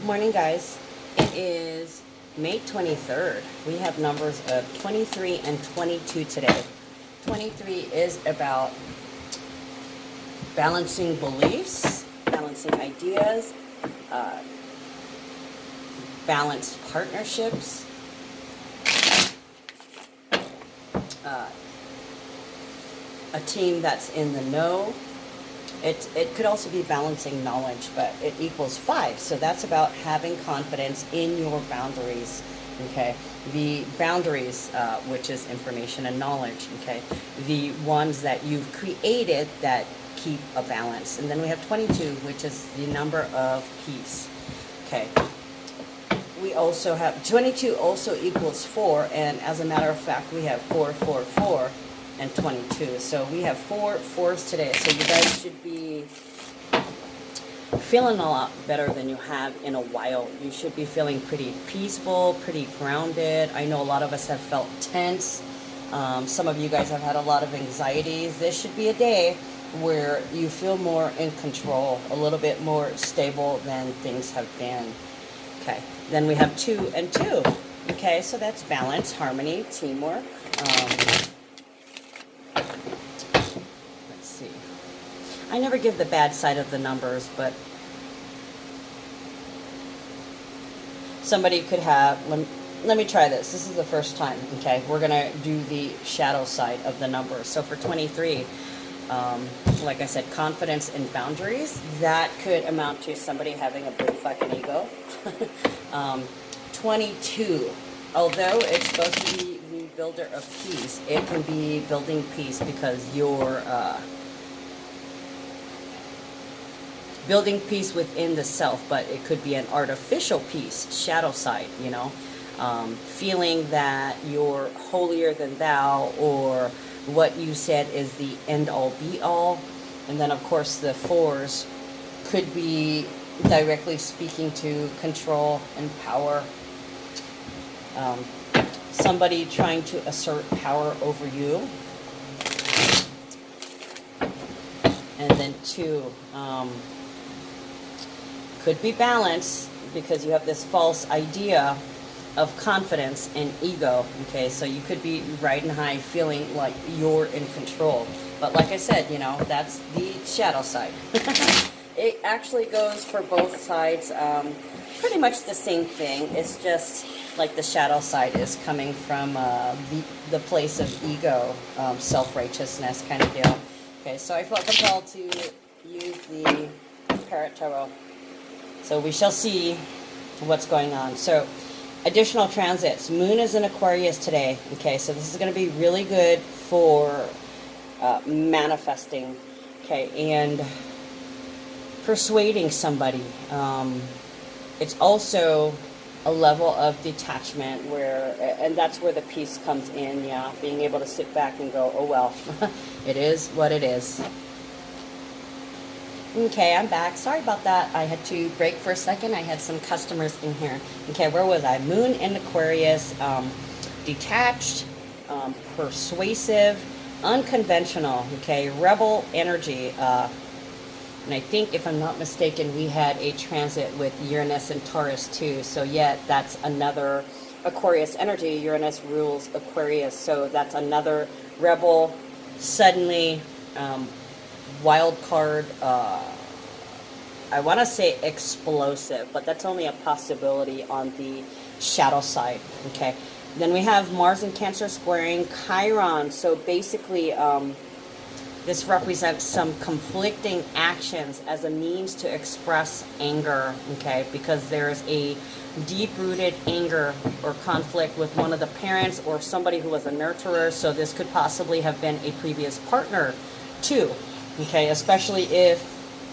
Morning, guys. It is May 23rd. We have numbers of 23 and 22 today. 23 is about balancing beliefs, balancing ideas, uh, balanced partnerships, uh, a team that's in the know. It could also be balancing knowledge, but it equals 5. So that's about having confidence in your boundaries. Okay, the boundaries, which is information and knowledge. Okay, the ones that you've created that keep a balance. And then we have 22, which is the number of peace. Okay, we also have 22 also equals 4, and as a matter of fact, we have 4, 4, 4, and 22. So we have 4 4s today. So you guys should be feeling a lot better than you have in a while. You should be feeling pretty peaceful, pretty grounded. I know a lot of us have felt tense. Some of you guys have had a lot of anxieties. This should be a day where you feel more in control, a little bit more stable than things have been. Okay, then we have 2 and 2. Okay, so that's balance, harmony, teamwork. Let's see. I never give the bad side of the numbers, but somebody could have, let me try this. This is the first time, okay? We're going to do the shadow side of the numbers. So for 23, like I said, confidence and boundaries, that could amount to somebody having a big fucking ego. 22, although it's supposed to be the builder of peace, it can be building peace because you're building peace within the self, but it could be an artificial peace, shadow side, you know, feeling that you're holier than thou, or what you said is the end all be all. And then of course the 4s could be directly speaking to control and power. Somebody trying to assert power over you. And then 2 could be balance, because you have this false idea of confidence and ego. Okay, so you could be riding high, feeling like you're in control. But like I said, you know, that's the shadow side. It actually goes for both sides. Pretty much the same thing. It's just like the shadow side is coming from the place of ego, self-righteousness kind of deal. Okay, so I felt compelled to use the Parrot Tarot. So we shall see what's going on. So additional transits. Moon is in Aquarius today. Okay, so this is going to be really good for manifesting. Okay, and persuading somebody. It's also a level of detachment where, and that's where the peace comes in. Yeah, being able to sit back and go, oh well, it is what it is. Okay, I'm back. Sorry about that. I had to break for a second. I had some customers in here. Okay, where was I? Moon in Aquarius, detached, persuasive, unconventional. Okay, rebel energy. And I think, if I'm not mistaken, we had a transit with Uranus and Taurus too. So yeah, that's another Aquarius energy. Uranus rules Aquarius, so that's another rebel, suddenly, wild card. I want to say explosive, but that's only a possibility on the shadow side. Okay, then we have Mars and Cancer squaring Chiron. So basically, this represents some conflicting actions as a means to express anger, okay? Because there's a deep-rooted anger or conflict with one of the parents or somebody who was a nurturer. So this could possibly have been a previous partner too, okay? Especially if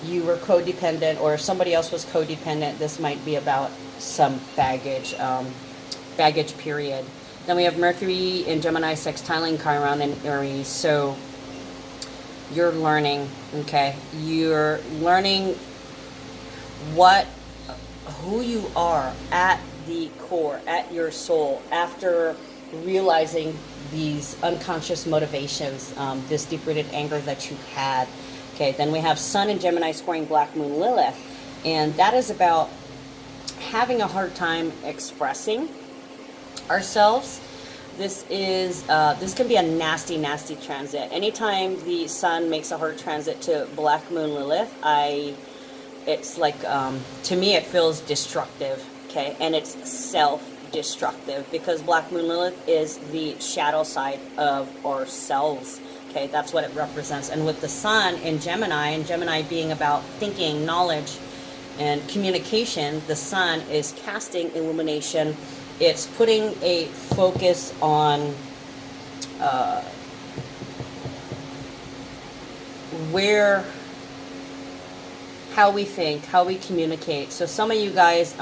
you were codependent, or if somebody else was codependent, this might be about some baggage, baggage period. Then we have Mercury in Gemini sextiling Chiron and Aries. So you're learning, okay? You're learning who you are at the core, at your soul, after realizing these unconscious motivations, this deep-rooted anger that you had. Okay, then we have Sun and Gemini squaring Black Moon Lilith, and that is about having a hard time expressing ourselves. This can be a nasty, nasty transit. Anytime the sun makes a hard transit to Black Moon Lilith, it's like, to me, it feels destructive, okay? And it's self-destructive, because Black Moon Lilith is the shadow side of ourselves, okay? That's what it represents. And with the sun in Gemini, and Gemini being about thinking, knowledge, and communication, the sun is casting illumination. It's putting a focus on how we think, how we communicate. So some of you guys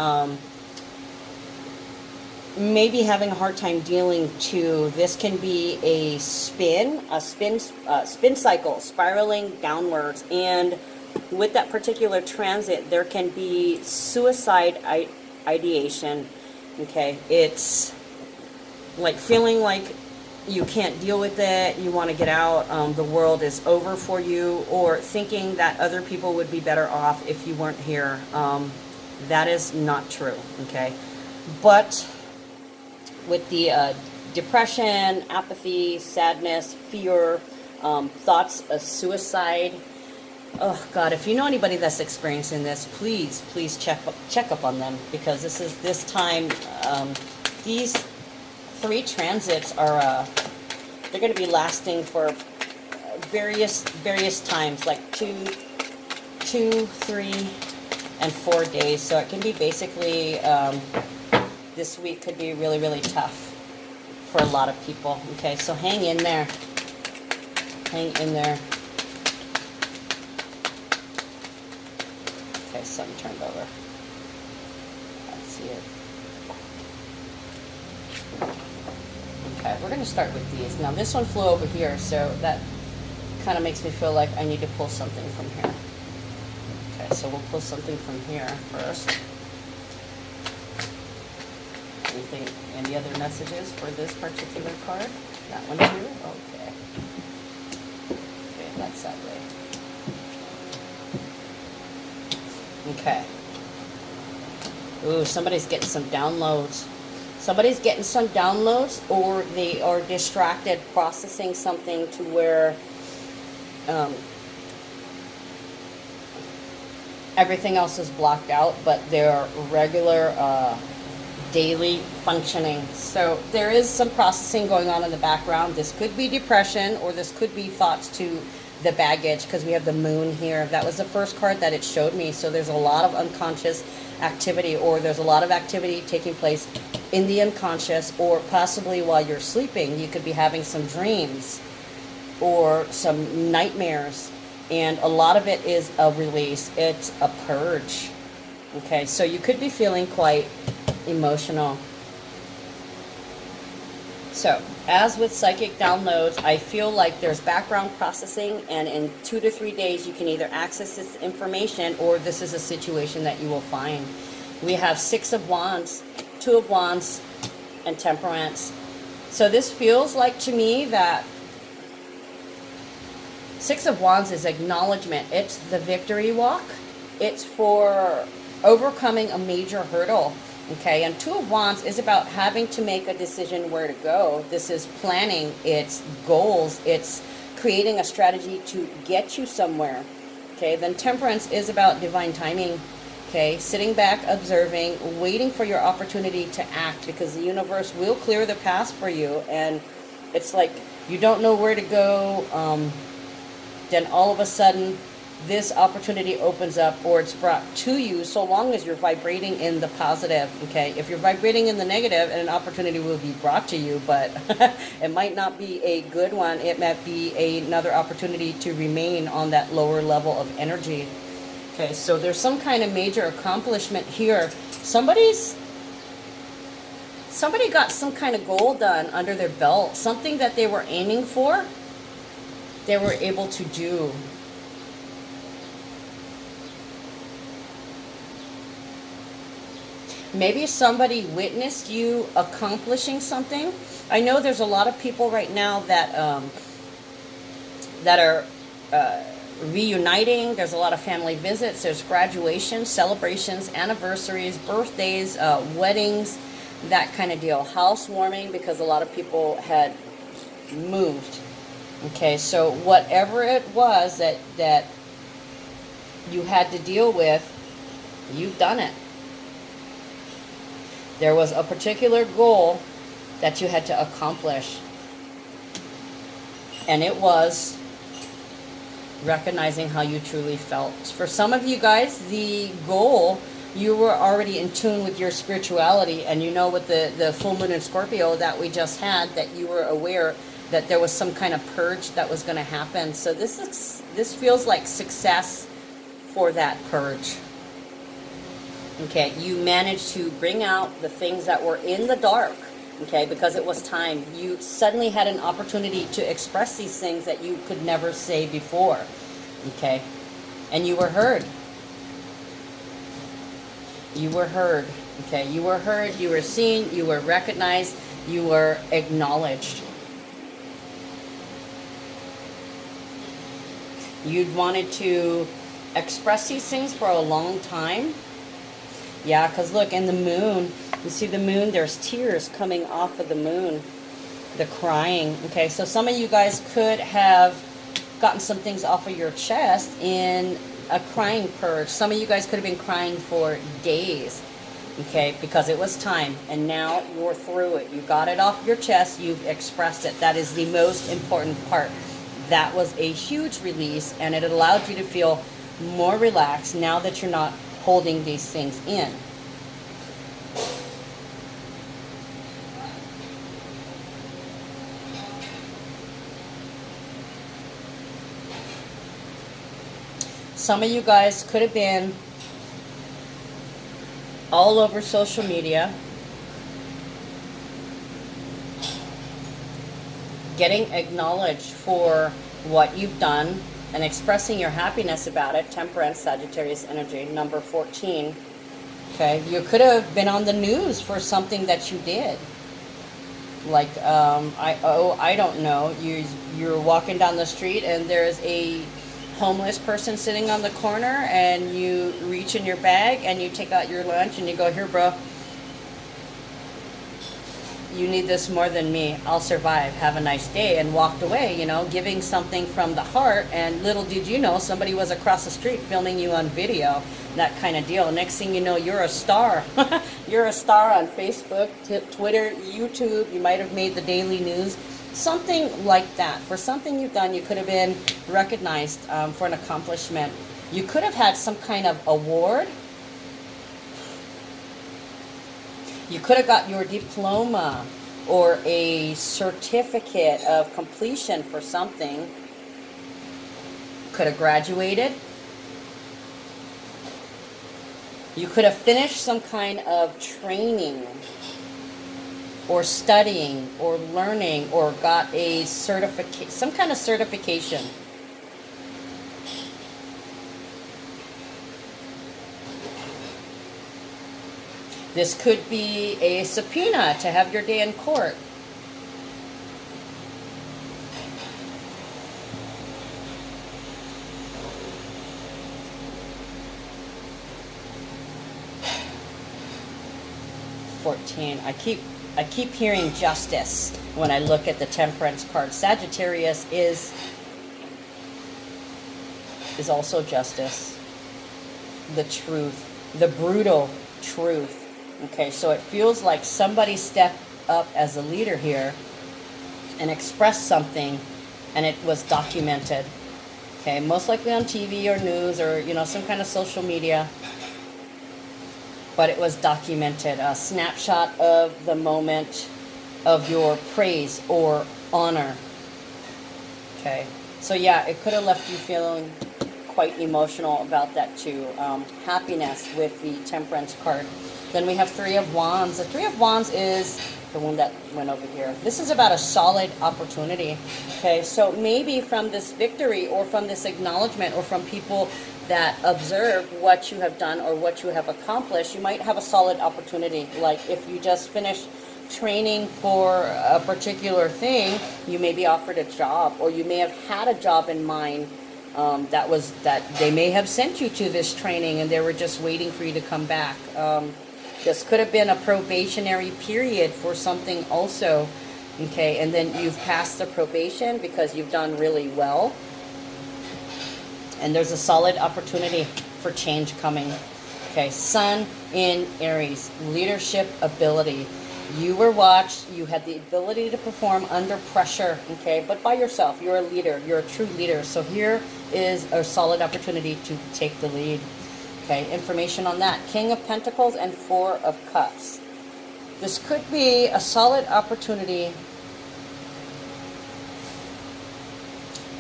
may be having a hard time dealing to, this can be a spin cycle, spiraling downwards. And with that particular transit, there can be suicide ideation. Okay, it's like feeling like you can't deal with it, you want to get out, the world is over for you, or thinking that other people would be better off if you weren't here. That is not true, okay? But with the depression, apathy, sadness, fear, thoughts of suicide, oh God, if you know anybody that's experiencing this, please check up on them, because this time, these 3 transits are they're going to be lasting for various times, like 2, 3, and 4 days. So it can be basically, this week could be really, really tough for a lot of people. Okay, so hang in there. Hang in there. Okay, sun turned over. I see it. Okay, we're going to start with these. Now this one flew over here, so that kind of makes me feel like I need to pull something from here. Okay, so we'll pull something from here first. Any other messages for this particular card? That one too? Okay. Okay, that's that way. Okay. Ooh, somebody's getting some downloads. Somebody's getting some downloads, or they are distracted processing something to where everything else is blocked out, but their regular daily functioning. So there is some processing going on in the background. This could be depression, or this could be thoughts to the baggage, because we have the moon here. That was the first card that it showed me. So there's a lot of unconscious activity, or there's a lot of activity taking place in the unconscious, or possibly while you're sleeping, you could be having some dreams or some nightmares. And a lot of it is a release. It's a purge. Okay, so you could be feeling quite emotional. So, as with psychic downloads, I feel like there's background processing, and in 2 to 3 days you can either access this information, or this is a situation that you will find. We have 6 of Wands, 2 of Wands, and Temperance. So this feels like to me that 6 of Wands is acknowledgement. It's the victory walk. It's for overcoming a major hurdle. Okay, and 2 of Wands is about having to make a decision where to go. This is planning, it's goals, it's creating a strategy to get you somewhere. Okay, then Temperance is about divine timing. Okay, sitting back, observing, waiting for your opportunity to act, because the universe will clear the path for you. And it's like you don't know where to go, then all of a sudden this opportunity opens up, or it's brought to you, so long as you're vibrating in the positive. Okay, if you're vibrating in the negative, and an opportunity will be brought to you, but it might not be a good one. It might be another opportunity to remain on that lower level of energy. Okay, so there's some kind of major accomplishment here. Somebody got some kind of goal done under their belt. Something that they were aiming for, they were able to do. Maybe somebody witnessed you accomplishing something. I know there's a lot of people right now that that are reuniting. There's a lot of family visits. There's graduations, celebrations, anniversaries, birthdays, weddings, that kind of deal. Housewarming, because a lot of people had moved. Okay, so whatever it was that you had to deal with, you've done it. There was a particular goal that you had to accomplish. And it was recognizing how you truly felt. For some of you guys, the goal, you were already in tune with your spirituality, and you know, with the full moon in Scorpio that we just had, that you were aware that there was some kind of purge that was going to happen. So this feels like success for that purge. Okay, you managed to bring out the things that were in the dark. Okay, because it was time. You suddenly had an opportunity to express these things that you could never say before. Okay, and you were heard. You were heard. Okay, you were heard, you were seen, you were recognized, you were acknowledged. You'd wanted to express these things for a long time. Yeah, because look, in the moon, you see the moon, there's tears coming off of the moon. The crying. Okay, so some of you guys could have gotten some things off of your chest in a crying purge. Some of you guys could have been crying for days. Okay, because it was time, and now you're through it. You got it off your chest, you've expressed it. That is the most important part. That was a huge release, and it allowed you to feel more relaxed now that you're not holding these things in. Some of you guys could have been all over social media, getting acknowledged for what you've done and expressing your happiness about it. Temperance, Sagittarius energy, number 14. Okay, you could have been on the news for something that you did. Like, I don't know, you're walking down the street and there's a homeless person sitting on the corner, and you reach in your bag and you take out your lunch and you go, "Here, bro, you need this more than me. I'll survive. Have a nice day," and walked away, you know, giving something from the heart. And little did you know, somebody was across the street filming you on video, that kind of deal. Next thing you know, you're a star. You're a star on Facebook, Twitter, YouTube. You might have made the daily news. Something like that. For something you've done, you could have been recognized for an accomplishment. You could have had some kind of award. You could have got your diploma or a certificate of completion for something. Could have graduated. You could have finished some kind of training or studying or learning, or got a certificate, some kind of certification. This could be a subpoena to have your day in court. I keep hearing justice when I look at the Temperance card. Sagittarius is also justice. The truth. The brutal truth. Okay, so it feels like somebody stepped up as a leader here and expressed something, and it was documented. Okay, most likely on TV or news or, you know, some kind of social media. But it was documented, a snapshot of the moment of your praise or honor. Okay, so yeah, it could have left you feeling quite emotional about that too. Happiness with the Temperance card. Then we have Three of Wands. The Three of Wands is the one that went over here. This is about a solid opportunity. Okay, so maybe from this victory or from this acknowledgement or from people that observe what you have done or what you have accomplished, you might have a solid opportunity. Like if you just finished training for a particular thing, you may be offered a job, or you may have had a job in mind that they may have sent you to this training and they were just waiting for you to come back. This could have been a probationary period for something also, okay, and then you've passed the probation because you've done really well, and there's a solid opportunity for change coming. Okay, Sun in Aries, leadership ability. You were watched, you had the ability to perform under pressure, okay, but by yourself. You're a leader, you're a true leader. So here is a solid opportunity to take the lead. Okay, information on that. King of Pentacles and Four of Cups. This could be a solid opportunity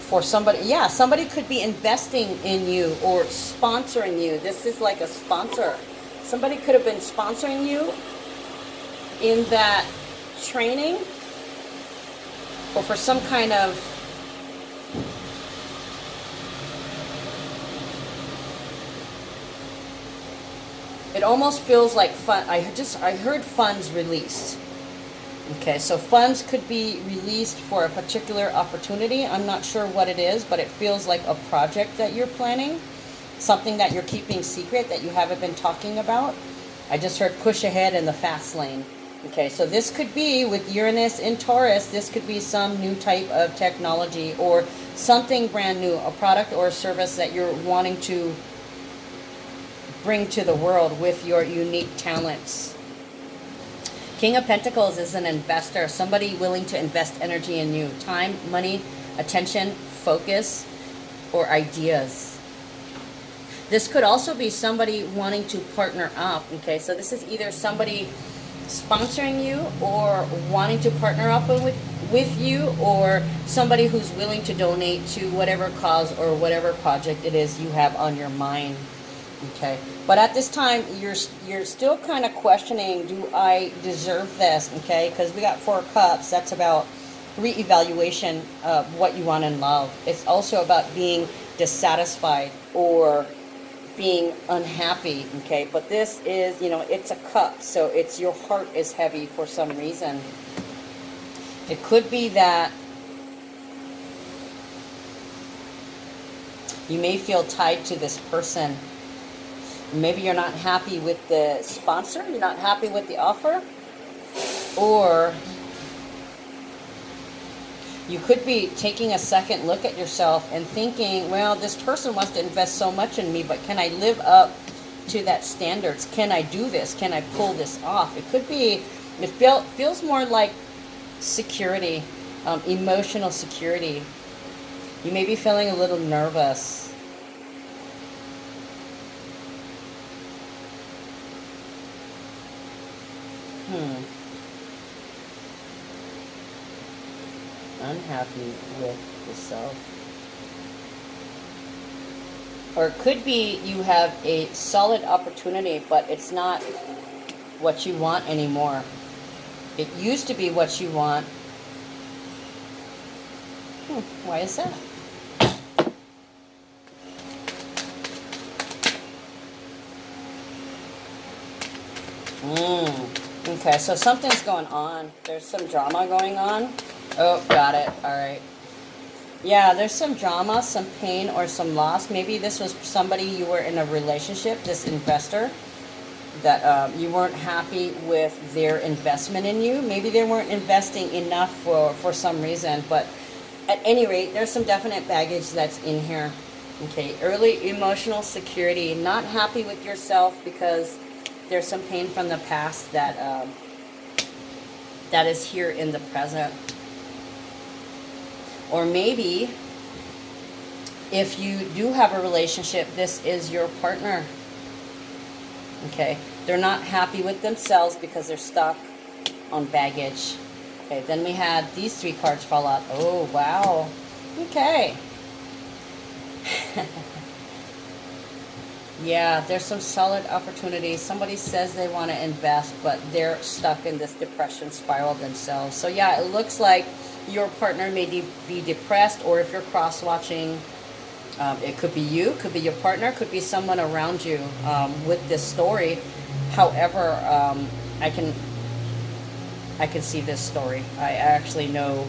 for somebody. Yeah, somebody could be investing in you or sponsoring you. This is like a sponsor. Somebody could have been sponsoring you in that training, or for some kind of it almost feels like fun. I heard funds released. Okay, so funds could be released for a particular opportunity. I'm not sure what it is, but it feels like a project that you're planning, something that you're keeping secret that you haven't been talking about. I just heard push ahead in the fast lane. Okay, so this could be with Uranus in Taurus, this could be some new type of technology or something brand new, a product or a service that you're wanting to bring to the world with your unique talents. King of Pentacles is an investor, somebody willing to invest energy in you. Time, money, attention, focus, or ideas. This could also be somebody wanting to partner up. Okay, so this is either somebody sponsoring you or wanting to partner up with you, or somebody who's willing to donate to whatever cause or whatever project it is you have on your mind. Okay, but at this time you're still kind of questioning, do I deserve this? Okay, because we got Four Cups. That's about reevaluation of what you want in love. It's also about being dissatisfied or being unhappy. Okay, but this is, you know, it's a cup, so it's your heart is heavy for some reason. It could be that you may feel tied to this person. Maybe you're not happy with the sponsor, you're not happy with the offer, or you could be taking a second look at yourself and thinking, well, this person wants to invest so much in me, but can I live up to that standards? Can I do this? Can I pull this off? It could be, it feels more like security, emotional security. You may be feeling a little nervous. Unhappy with yourself. Or it could be you have a solid opportunity, but it's not what you want anymore. It used to be what you want. Why is that? Okay, so something's going on. There's some drama going on. Oh, got it. All right. Yeah, there's some drama, some pain, or some loss. Maybe this was somebody you were in a relationship, this investor, that you weren't happy with their investment in you. Maybe they weren't investing enough for some reason. But at any rate, there's some definite baggage that's in here. Okay, early emotional security. Not happy with yourself because there's some pain from the past that that is here in the present. Or maybe if you do have a relationship, this is your partner. Okay, they're not happy with themselves because they're stuck on baggage. Okay, then we had these three cards fall out. Oh, wow. Okay. Yeah, there's some solid opportunities. Somebody says they want to invest, but they're stuck in this depression spiral themselves. So yeah, it looks like your partner may be depressed, or if you're cross-watching, it could be you, could be your partner, could be someone around you with this story. However, I can see this story. I actually know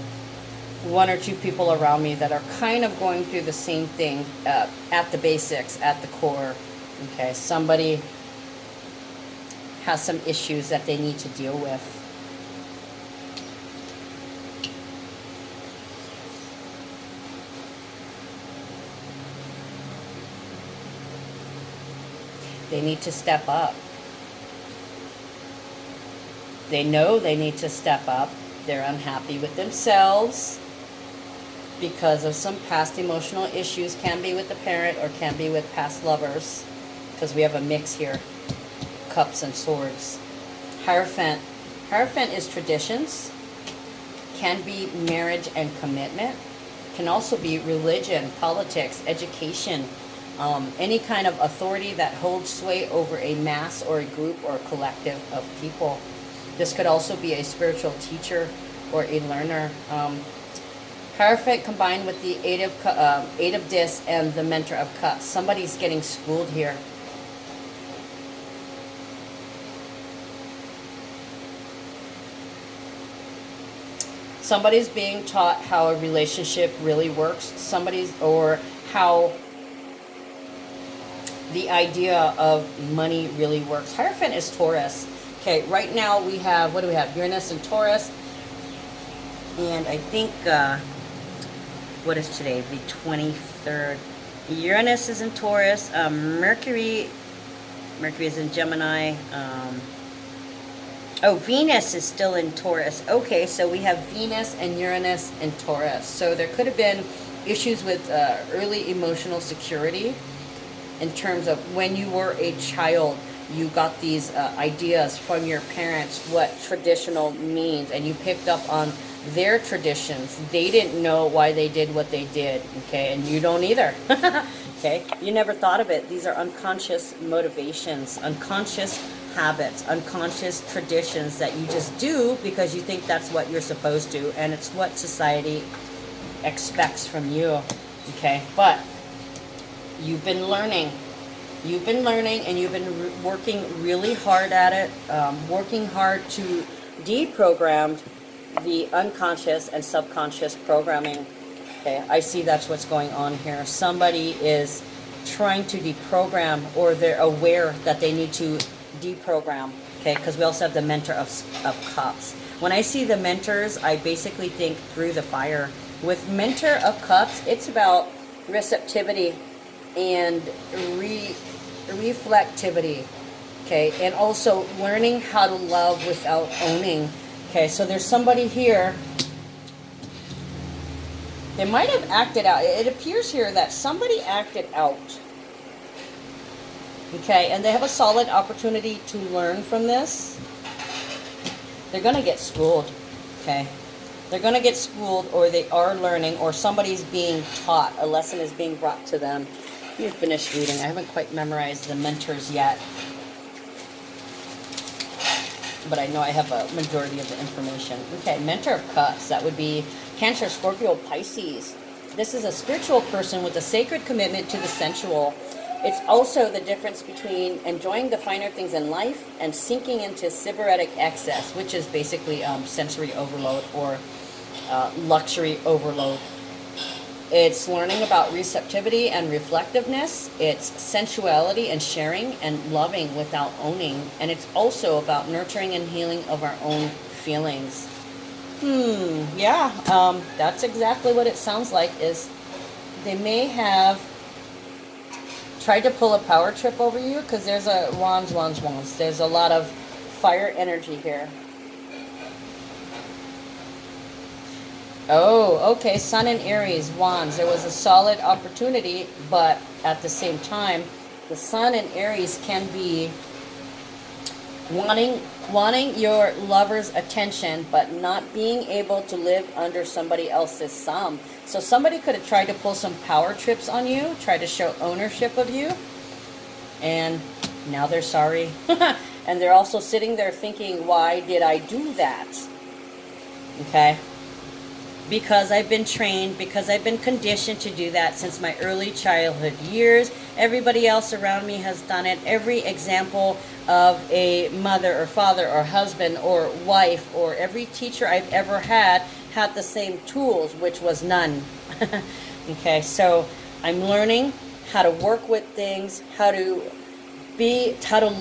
one or two people around me that are kind of going through the same thing at the basics, at the core. Okay, somebody has some issues that they need to deal with. They need to step up. They know they need to step up. They're unhappy with themselves because of some past emotional issues. Can be with the parent or can be with past lovers, because we have a mix here. Cups and swords. Hierophant. Hierophant is traditions. Can be marriage and commitment. Can also be religion, politics, education. Any kind of authority that holds sway over a mass or a group or a collective of people. This could also be a spiritual teacher or a learner. Hierophant combined with the Eight of Discs and the Mentor of Cups. Somebody's getting schooled here. Somebody's being taught how a relationship really works. Or how the idea of money really works. Hierophant is Taurus. Okay, right now we have, what do we have? Uranus and Taurus. And I think, what is today? The 23rd. Uranus is in Taurus. Mercury is in Gemini. Venus is still in Taurus. Okay, so we have Venus and Uranus in Taurus. So there could have been issues with early emotional security in terms of when you were a child. You got these ideas from your parents what traditional means, and you picked up on their traditions. They didn't know why they did what they did, okay? And you don't either, okay? You never thought of it. These are unconscious motivations, unconscious habits, unconscious traditions that you just do because you think that's what you're supposed to, and it's what society expects from you, okay? But you've been learning. You've been learning and you've been working really hard at it, working hard to deprogram the unconscious and subconscious programming. Okay, I see that's what's going on here. Somebody is trying to deprogram, or they're aware that they need to deprogram. Okay, because we also have the Mentor of Cups. When I see the mentors, I basically think through the fire. With Mentor of Cups, it's about receptivity and reflectivity, okay, and also learning how to love without owning. Okay, so there's somebody here. They might have acted out. It appears here that somebody acted out. Okay, and they have a solid opportunity to learn from this. They're going to get schooled, okay? They're going to get schooled, or they are learning, or somebody's being taught. A lesson is being brought to them. Let me finish reading. I haven't quite memorized the mentors yet, but I know I have a majority of the information. Okay, Mentor of Cups. That would be Cancer, Scorpio, Pisces. This is a spiritual person with a sacred commitment to the sensual. It's also the difference between enjoying the finer things in life and sinking into sybaritic excess, which is basically sensory overload or luxury overload. It's learning about receptivity and reflectiveness. It's sensuality and sharing and loving without owning. And it's also about nurturing and healing of our own feelings. Yeah, that's exactly what it sounds like. Is they may have tried to pull a power trip over you, because there's a wands. There's a lot of fire energy here. Oh, okay, Sun and Aries, Wands. There was a solid opportunity, but at the same time, the Sun and Aries can be wanting your lover's attention, but not being able to live under somebody else's thumb. So somebody could have tried to pull some power trips on you, try to show ownership of you, and now they're sorry. And they're also sitting there thinking, why did I do that? Okay? Because I've been trained, because I've been conditioned to do that since my early childhood years. Everybody else around me has done it. Every example of a mother or father or husband or wife, or every teacher I've ever had had the same tools, which was none. Okay, so I'm learning how to work with things, how to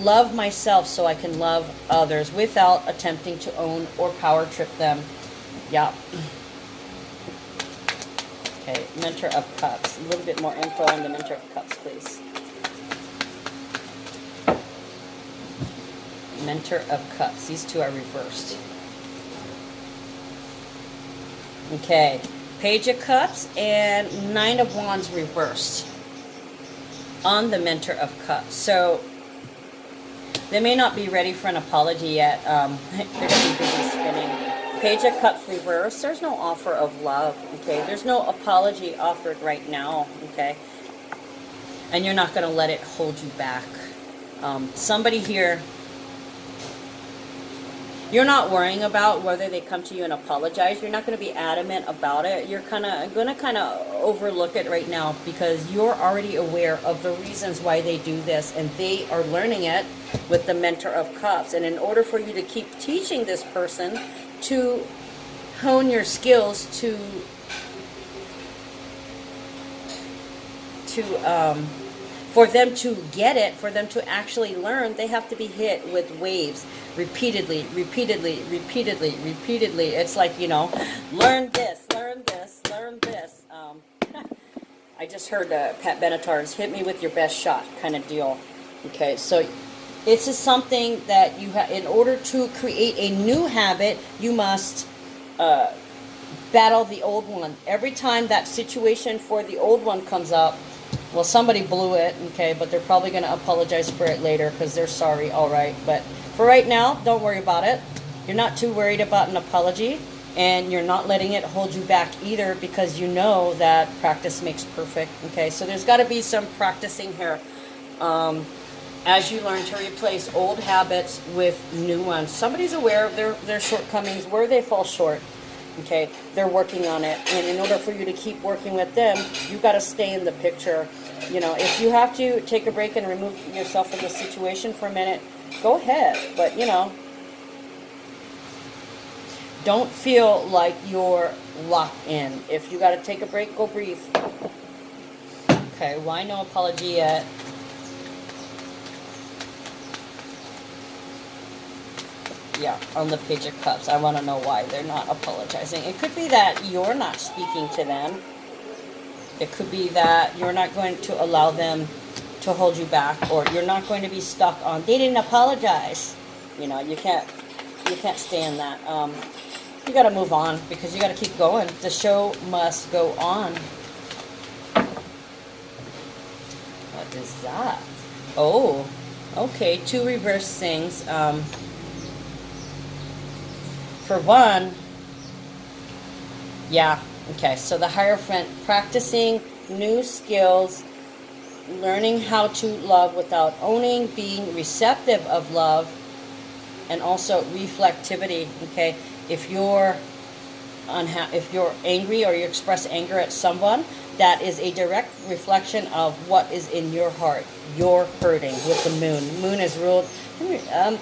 love myself so I can love others without attempting to own or power trip them. Yeah. Okay, Mentor of Cups. A little bit more info on the Mentor of Cups, please. Mentor of Cups. These two are reversed. Okay, Page of Cups and Nine of Wands reversed on the Mentor of Cups. So they may not be ready for an apology yet. They're going to be busy spinning. Page of Cups reversed. There's no offer of love. Okay, there's no apology offered right now. Okay, and you're not going to let it hold you back. Somebody here, you're not worrying about whether they come to you and apologize. You're not going to be adamant about it. You're going to overlook it right now because you're already aware of the reasons why they do this, and they are learning it with the Mentor of Cups. And in order for you to keep teaching this person to hone your skills for them to get it, for them to actually learn, they have to be hit with waves repeatedly. It's like, learn this, learn this, learn this. I just heard Pat Benatar's hit me with your best shot kind of deal. Okay, so this is something that you have, in order to create a new habit, you must battle the old one. Every time that situation for the old one comes up, well, somebody blew it, okay, but they're probably going to apologize for it later because they're sorry, all right. But for right now, don't worry about it. You're not too worried about an apology, and you're not letting it hold you back either because you know that practice makes perfect, okay? So there's got to be some practicing here as you learn to replace old habits with new ones. Somebody's aware of their shortcomings, where they fall short. Okay, they're working on it, and in order for you to keep working with them, you got to stay in the picture. If you have to take a break and remove yourself from the situation for a minute, go ahead. But don't feel like you're locked in. If you got to take a break, go breathe. Okay, why no apology yet? Yeah, on the Page of Cups. I want to know why they're not apologizing. It could be that you're not speaking to them. It could be that you're not going to allow them to hold you back, or you're not going to be stuck on, they didn't apologize. You can't stay in that. You got to move on because you got to keep going. The show must go on. What is that? Oh, okay. Two reverse things. For one, yeah, okay, so the Hierophant, practicing new skills, learning how to love without owning, being receptive of love, and also reflectivity, okay? If you're angry or you express anger at someone, that is a direct reflection of what is in your heart. You're hurting with the moon. Moon is ruled.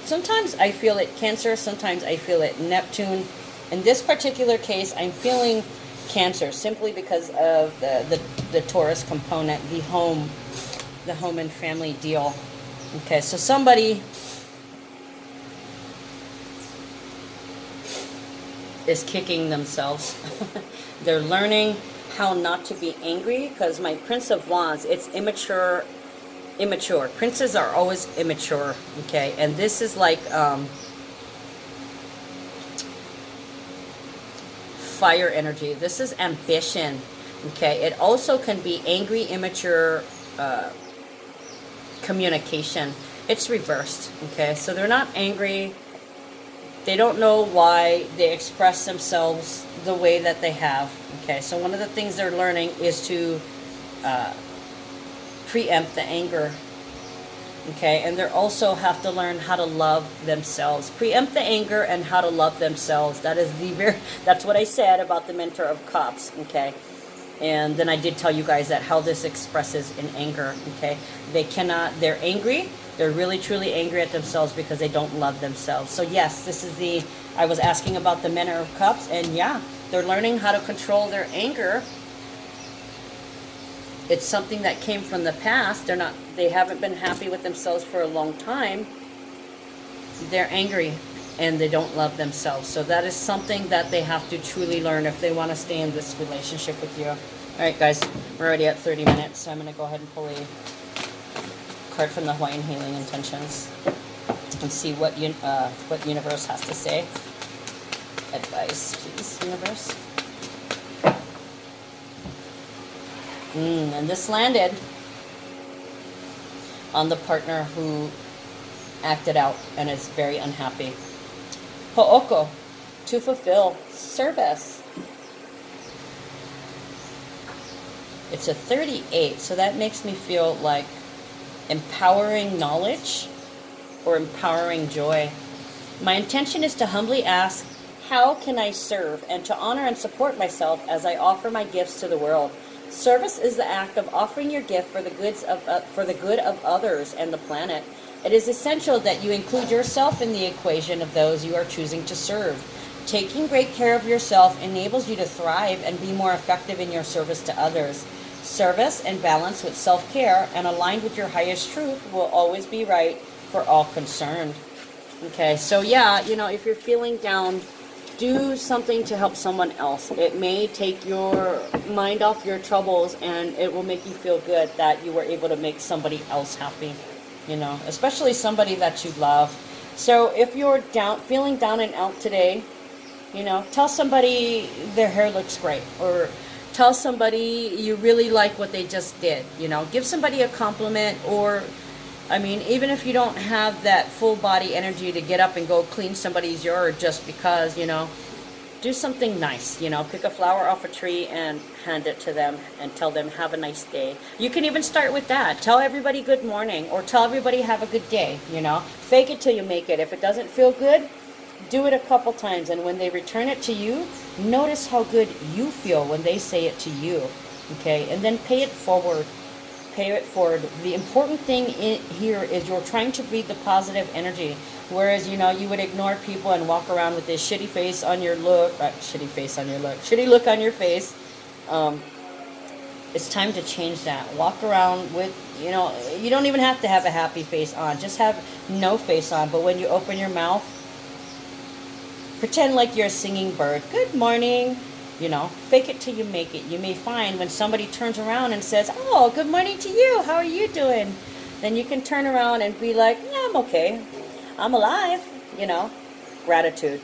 Sometimes I feel it Cancer, sometimes I feel it Neptune. In this particular case, I'm feeling Cancer simply because of the Taurus component, the home and family deal. Okay, so somebody is kicking themselves. They're learning how not to be angry because my Prince of Wands, it's immature. Princes are always immature, okay? And this is like fire energy. This is ambition, okay? It also can be angry, immature communication. It's reversed, okay? So they're not angry. They don't know why they express themselves the way that they have, okay? So one of the things they're learning is to preempt the anger, okay? And they also have to learn how to love themselves. Preempt the anger and how to love themselves. That is that's what I said about the Mentor of Cups, okay? And then I did tell you guys that how this expresses in anger, okay? They're angry, They're really truly angry at themselves because they don't love themselves. So yes, this is the, I was asking about the Men of Cups, and yeah, they're learning how to control their anger. It's something that came from the past. They haven't been happy with themselves for a long time. They're angry and they don't love themselves. So that is something that they have to truly learn if they want to stay in this relationship with you. All right, guys, we're already at 30 minutes, so I'm going to go ahead and pull a card from the Hawaiian Healing Intentions and see what universe has to say. Advice, please, universe. And this landed on the partner who acted out and is very unhappy. Ho'oko, to fulfill service. It's a 38, so that makes me feel like empowering knowledge or empowering joy. My intention is to humbly ask, how can I serve, and to honor and support myself as I offer my gifts to the world. Service is the act of offering your gift for the good of others and the planet. It is essential that you include yourself in the equation of those you are choosing to serve. Taking great care of yourself enables you to thrive and be more effective in your service to others. Service and balance with self-care and aligned with your highest truth will always be right for all concerned. Okay, so yeah, if you're feeling down, do something to help someone else. It may take your mind off your troubles, and it will make you feel good that you were able to make somebody else happy, especially somebody that you love. So if you're feeling down and out today, tell somebody their hair looks great, or tell somebody you really like what they just did. Give somebody a compliment, or even if you don't have that full body energy to get up and go clean somebody's yard just because, do something nice. Pick a flower off a tree and hand it to them and tell them, have a nice day. You can even start with that. Tell everybody good morning, or tell everybody have a good day. Fake it till you make it. If it doesn't feel good, do it a couple times. And when they return it to you, notice how good you feel when they say it to you. Okay, and then pay it forward. Pay it forward. The important thing here is you're trying to breathe the positive energy. Whereas, you would ignore people and walk around with this shitty look on your face. It's time to change that. Walk around with, you don't even have to have a happy face on. Just have no face on. But when you open your mouth, pretend like you're a singing bird. Good morning. Fake it till you make it. You may find when somebody turns around and says, oh, good morning to you. How are you doing? Then you can turn around and be like, yeah, I'm okay. I'm alive. Gratitude.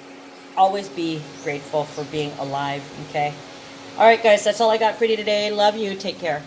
Always be grateful for being alive. Okay. All right, guys, that's all I got for you today. Love you. Take care.